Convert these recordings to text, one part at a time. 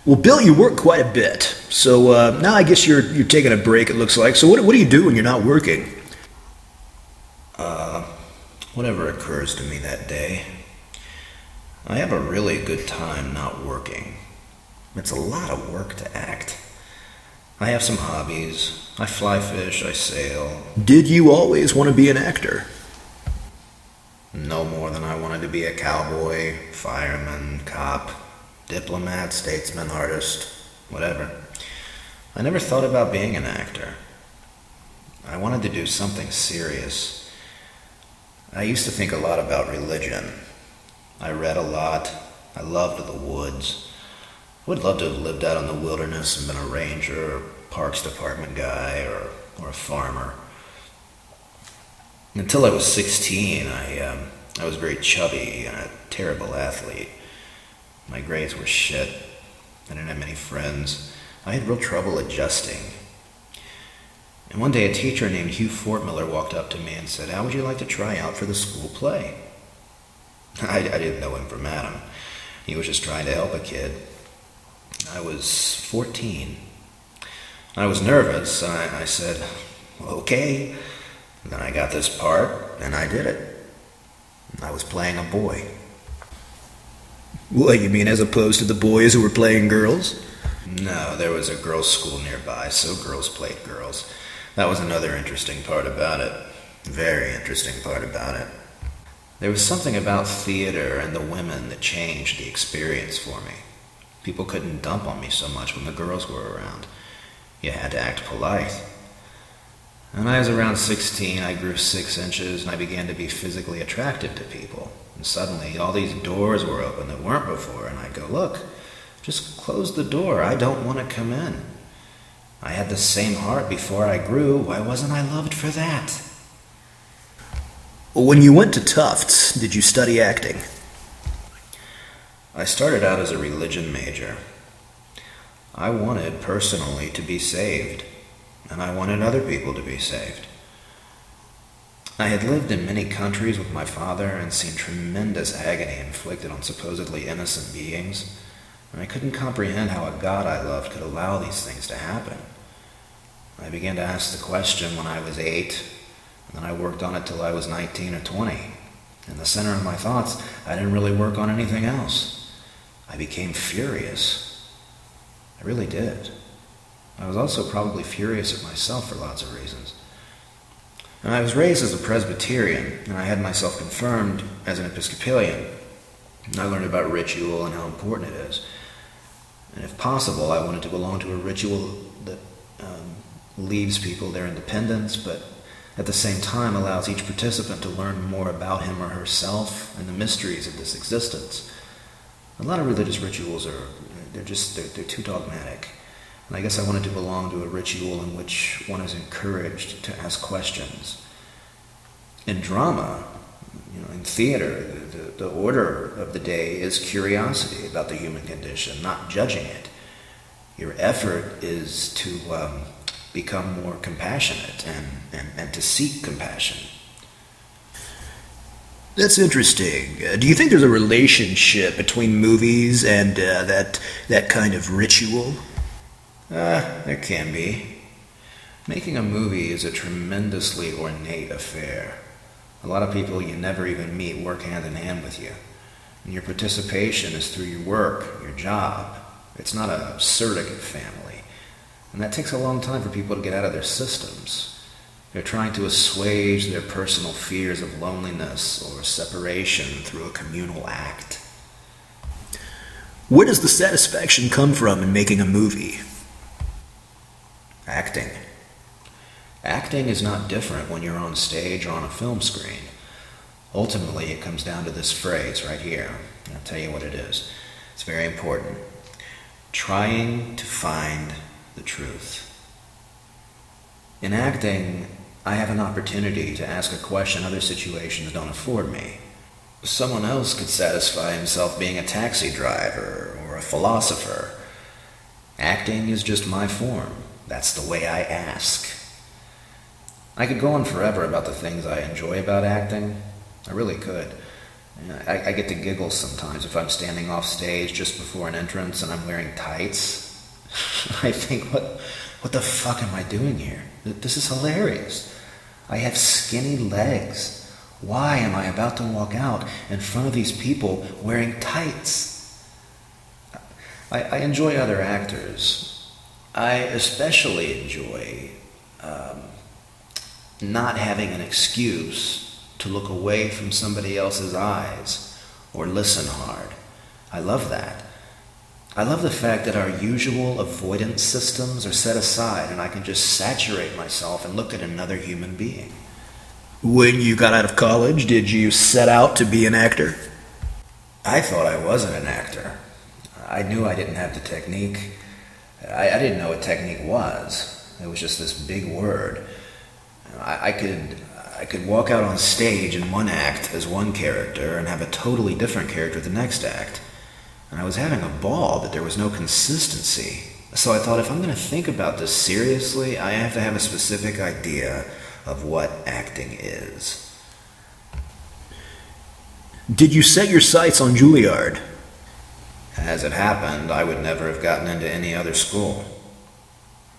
Well, Bill, you work quite a bit. So now I guess you're taking a break, it looks like. So what do you do when you're not working? Whatever occurs to me that day. I have a really good time not working. It's a lot of work to act. I have some hobbies. I fly fish, I sail. Did you always want to be an actor? No more than I wanted to be a cowboy, fireman, cop, diplomat, statesman, artist, whatever. I never thought about being an actor. I wanted to do something serious. I used to think a lot about religion. I read a lot. I loved the woods. I would love to have lived out in the wilderness and been a ranger or parks department guy or a farmer. Until I was 16, I was very chubby and a terrible athlete. My grades were shit. I didn't have many friends. I had real trouble adjusting. And one day a teacher named Hugh Fortmiller walked up to me and said, "How would you like to try out for the school play?" I didn't know him from Adam. He was just trying to help a kid. I was 14. I was nervous. I said, "Okay." Then I got this part, and I did it. I was playing a boy. What, you mean as opposed to the boys who were playing girls? No, there was a girls' school nearby, so girls played girls. That was another interesting part about it. Very interesting part about it. There was something about theater and the women that changed the experience for me. People couldn't dump on me so much when the girls were around. You had to act polite. When I was around 16, I grew 6 inches and I began to be physically attractive to people. And suddenly, all these doors were open that weren't before, and I'd go, "Look, just close the door. I don't want to come in. I had the same heart before I grew. Why wasn't I loved for that?" When you went to Tufts, did you study acting? I started out as a religion major. I wanted personally to be saved, and I wanted other people to be saved. I had lived in many countries with my father and seen tremendous agony inflicted on supposedly innocent beings, and I couldn't comprehend how a God I loved could allow these things to happen. I began to ask the question when I was 8, and then I worked on it till I was 19 or 20. In the center of my thoughts, I didn't really work on anything else. I became furious. I really did. I was also probably furious at myself for lots of reasons. And I was raised as a Presbyterian, and I had myself confirmed as an Episcopalian. I learned about ritual and how important it is. And if possible, I wanted to belong to a ritual that leaves people their independence, but at the same time allows each participant to learn more about him or herself and the mysteries of this existence. A lot of religious rituals they're too dogmatic. And I guess I wanted to belong to a ritual in which one is encouraged to ask questions. In drama, in theater, the order of the day is curiosity about the human condition, not judging it. Your effort is to become more compassionate and to seek compassion. That's interesting. Do you think there's a relationship between movies and that kind of ritual? There can be. Making a movie is a tremendously ornate affair. A lot of people you never even meet work hand in hand with you. And your participation is through your work, your job. It's not a surrogate family. And that takes a long time for people to get out of their systems. They're trying to assuage their personal fears of loneliness or separation through a communal act. Where does the satisfaction come from in making a movie? Acting. Acting is not different when you're on stage or on a film screen. Ultimately, it comes down to this phrase right here. I'll tell you what it is. It's very important. Trying to find the truth. In acting, I have an opportunity to ask a question other situations don't afford me. Someone else could satisfy himself being a taxi driver or a philosopher. Acting is just my form. That's the way I ask. I could go on forever about the things I enjoy about acting. I really could. I get to giggle sometimes if I'm standing off stage just before an entrance and I'm wearing tights. I think, what the fuck am I doing here? This is hilarious. I have skinny legs. Why am I about to walk out in front of these people wearing tights? I enjoy other actors. I especially enjoy not having an excuse to look away from somebody else's eyes or listen hard. I love that. I love the fact that our usual avoidance systems are set aside and I can just saturate myself and look at another human being. When you got out of college, did you set out to be an actor? I thought I wasn't an actor. I knew I didn't have the technique. I didn't know what technique was. It was just this big word. I could walk out on stage in one act as one character and have a totally different character the next act. And I was having a ball, but there was no consistency. So I thought, if I'm going to think about this seriously, I have to have a specific idea of what acting is. Did you set your sights on Juilliard? As it happened, I would never have gotten into any other school.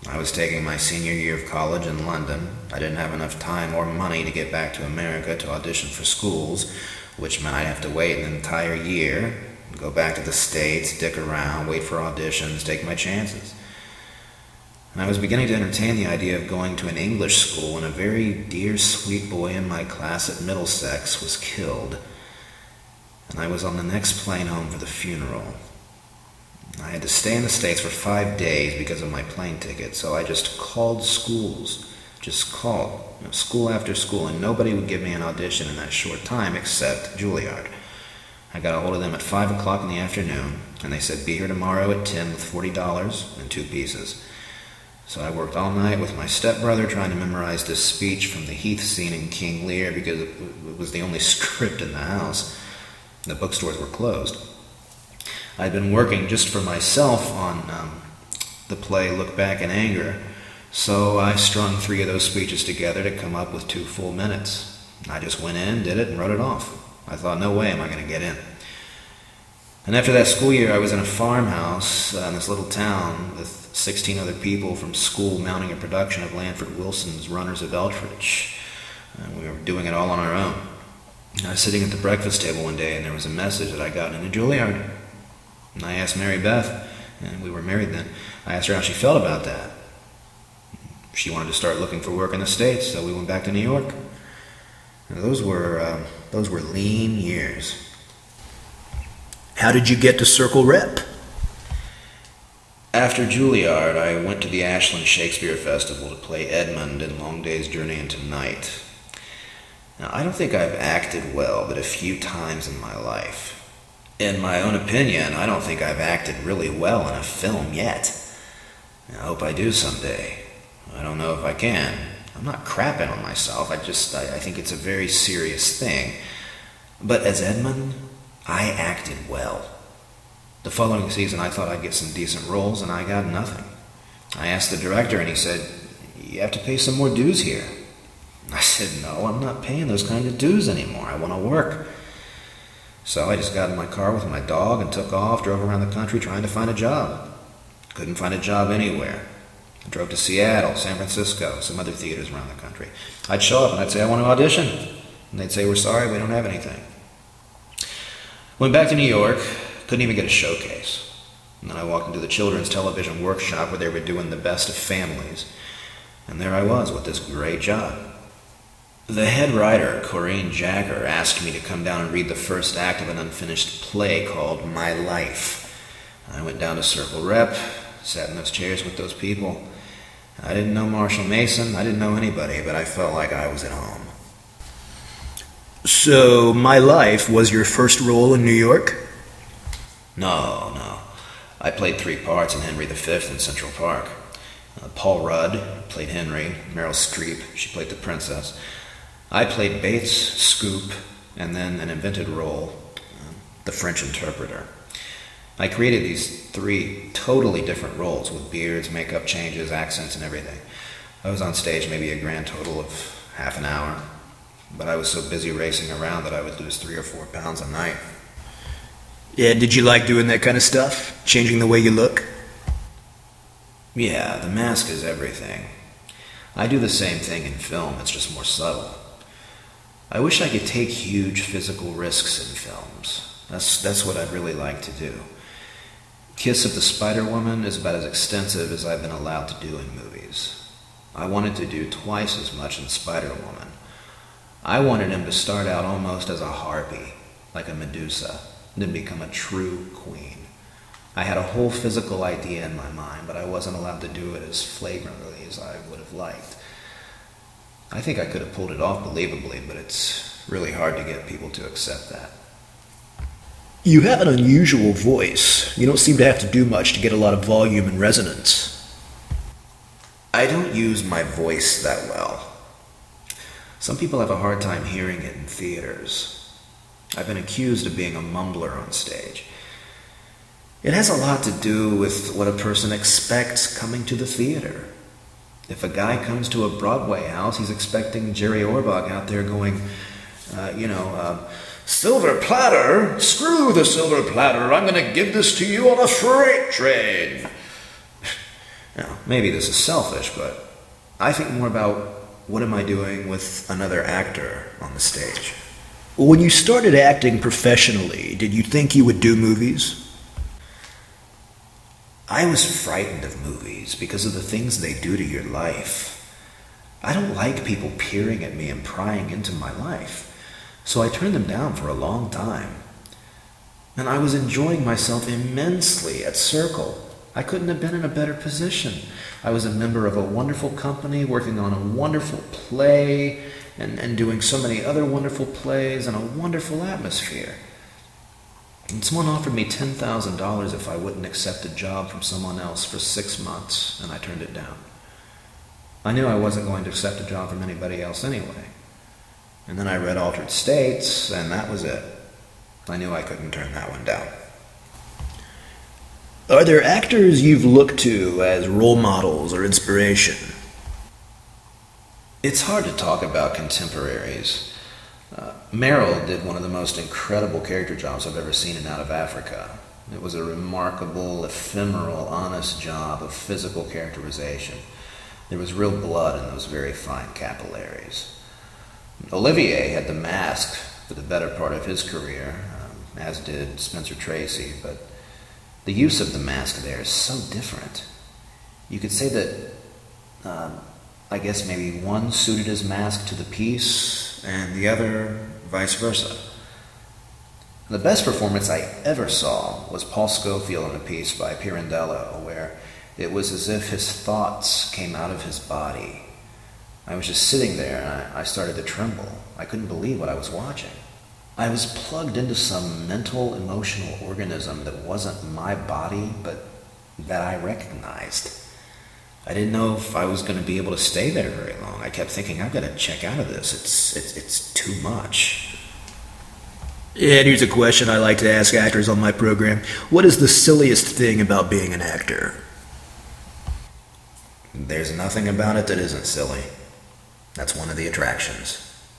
I was taking my senior year of college in London. I didn't have enough time or money to get back to America to audition for schools, which meant I'd have to wait an entire year, go back to the States, dick around, wait for auditions, take my chances. And I was beginning to entertain the idea of going to an English school when a very dear sweet boy in my class at Middlesex was killed. And I was on the next plane home for the funeral. I had to stay in the States for 5 days because of my plane ticket, so I just called schools. Just called, school after school, and nobody would give me an audition in that short time except Juilliard. I got a hold of them at 5 o'clock in the afternoon, and they said, be here tomorrow at 10 with $40 and 2 pieces. So I worked all night with my stepbrother trying to memorize this speech from the Heath scene in King Lear because it was the only script in the house. The bookstores were closed. I'd been working just for myself on the play Look Back in Anger, so I strung 3 of those speeches together to come up with 2 full minutes. I just went in, did it, and wrote it off. I thought, no way am I going to get in. And after that school year, I was in a farmhouse in this little town with 16 other people from school mounting a production of Lanford Wilson's Runners of Eldritch. And we were doing it all on our own. I was sitting at the breakfast table one day, and there was a message that I got into Juilliard. And I asked Mary Beth, and we were married then, I asked her how she felt about that. She wanted to start looking for work in the States, so we went back to New York. And those were lean years. How did you get to Circle Rep? After Juilliard, I went to the Ashland Shakespeare Festival to play Edmund in Long Day's Journey into Night. Now, I don't think I've acted well but a few times in my life. In my own opinion, I don't think I've acted really well in a film yet. I hope I do someday. I don't know if I can. I'm not crapping on myself. I think it's a very serious thing. But as Edmund, I acted well. The following season, I thought I'd get some decent roles, and I got nothing. I asked the director, and he said, you have to pay some more dues here. I said, no, I'm not paying those kind of dues anymore. I want to work. So I just got in my car with my dog and took off, drove around the country trying to find a job. Couldn't find a job anywhere. I drove to Seattle, San Francisco, some other theaters around the country. I'd show up and I'd say, I want to audition. And they'd say, we're sorry, we don't have anything. Went back to New York, couldn't even get a showcase. And then I walked into the children's television workshop where they were doing The Best of Families. And there I was with this great job. The head writer, Corinne Jagger, asked me to come down and read the first act of an unfinished play called My Life. I went down to Circle Rep, sat in those chairs with those people. I didn't know Marshall Mason, I didn't know anybody, but I felt like I was at home. So, My Life was your first role in New York? No. I played 3 parts in Henry V in Central Park. Paul Rudd played Henry, Meryl Streep, she played the princess. I played Bates, Scoop, and then an invented role, the French interpreter. I created these 3 totally different roles with beards, makeup changes, accents, and everything. I was on stage maybe a grand total of half an hour. but I was so busy racing around that I would lose 3 or 4 pounds a night. Yeah, did you like doing that kind of stuff? Changing the way you look? Yeah, the mask is everything. I do the same thing in film, it's just more subtle. I wish I could take huge physical risks in films. That's what I'd really like to do. Kiss of the Spider-Woman is about as extensive as I've been allowed to do in movies. I wanted to do twice as much in Spider-Woman. I wanted him to start out almost as a harpy, like a Medusa, and then become a true queen. I had a whole physical idea in my mind, but I wasn't allowed to do it as flagrantly as I would have liked. I think I could have pulled it off believably, but it's really hard to get people to accept that. You have an unusual voice. You don't seem to have to do much to get a lot of volume and resonance. I don't use my voice that well. Some people have a hard time hearing it in theaters. I've been accused of being a mumbler on stage. It has a lot to do with what a person expects coming to the theater. If a guy comes to a Broadway house, he's expecting Jerry Orbach out there going, silver platter, screw the silver platter, I'm going to give this to you on a freight train. Now, maybe this is selfish, but I think more about what am I doing with another actor on the stage. When you started acting professionally, did you think you would do movies? I was frightened of movies because of the things they do to your life. I don't like people peering at me and prying into my life, so I turned them down for a long time. And I was enjoying myself immensely at Circle. I couldn't have been in a better position. I was a member of a wonderful company, working on a wonderful play, and doing so many other wonderful plays in a wonderful atmosphere. And someone offered me $10,000 if I wouldn't accept a job from someone else for 6 months, and I turned it down. I knew I wasn't going to accept a job from anybody else anyway. And then I read Altered States, and that was it. I knew I couldn't turn that one down. Are there actors you've looked to as role models or inspiration? It's hard to talk about contemporaries. Meryl did one of the most incredible character jobs I've ever seen in Out of Africa. It was a remarkable, ephemeral, honest job of physical characterization. There was real blood in those very fine capillaries. Olivier had the mask for the better part of his career, as did Spencer Tracy, but the use of the mask there is so different. You could say that, I guess maybe one suited his mask to the piece and the other vice versa. The best performance I ever saw was Paul Scofield in a piece by Pirandello, where it was as if his thoughts came out of his body. I was just sitting there and I started to tremble. I couldn't believe what I was watching. I was plugged into some mental, emotional organism that wasn't my body, but that I recognized. I didn't know if I was going to be able to stay there very long. I kept thinking, I've got to check out of this. It's too much. Yeah, and here's a question I like to ask actors on my program. What is the silliest thing about being an actor? There's nothing about it that isn't silly. That's one of the attractions.